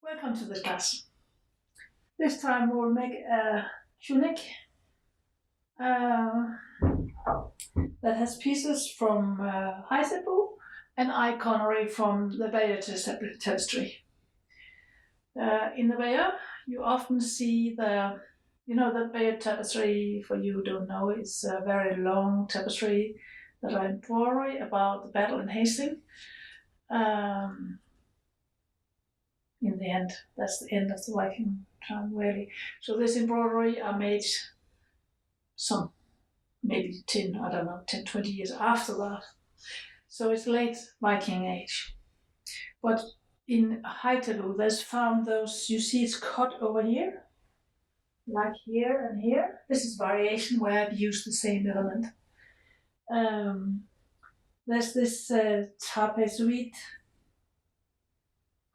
Welcome to the class. This time we'll make a tunic that has pieces from Hedeby and iconography from the Bayeux tapestry. In the Bayeux, you often see the Bayeux tapestry, for you who don't know, it's a very long tapestry that are embroidery about the battle in Hastings. In the end, that's the end of the Viking time, really. So this embroidery are made maybe 10, 20 years after that. So it's late Viking age. But in Hedeby, there's found those, you see it's cut over here, like here and here. This is variation where I've used the same element. There's this tapestry,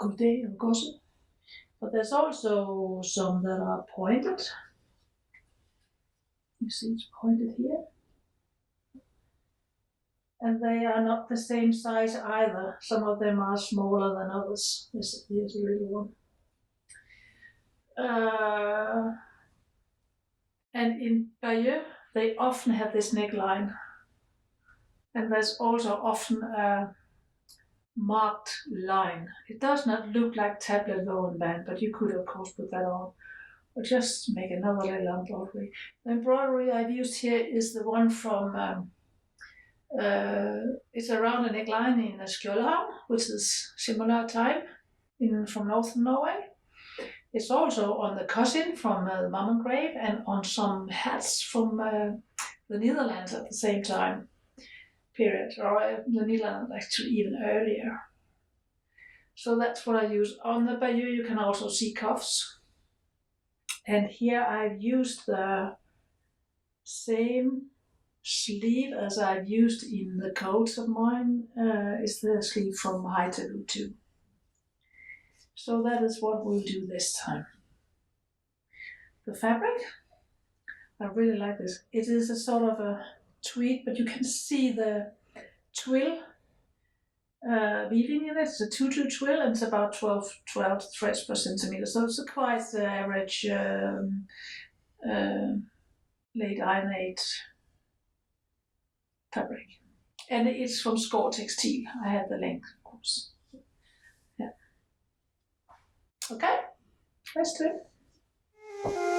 but there's also some that are pointed. You see it's pointed here. And they are not the same size either. Some of them are smaller than others. Here's a little one. And in Bayeux, they often have this neckline. And there's also often a marked line. It does not look like tablet woven band, but you could of course put that on. Or just make another little embroidery. The embroidery I've used here is the one from, it's around a neckline in a skjoldhavn, which is similar type from northern Norway. It's also on the cousin from the Mammon grave and on some hats from the Netherlands at the same time period, or the Netherlands actually even earlier. So that's what I use. On the Bayeux you can also see cuffs. And here I've used the same sleeve as I've used in the coats of mine, is the sleeve from Hedeby too. So that is what we'll do this time. The fabric, I really like this. It is a sort of a tweed, but you can see the twill weaving in it. It's a 2-2 twill and it's about 12 threads per centimeter. So it's a quite average late iron age fabric. And it's from Skår Textile. I have the link, of course. Yeah. Okay, let's do it.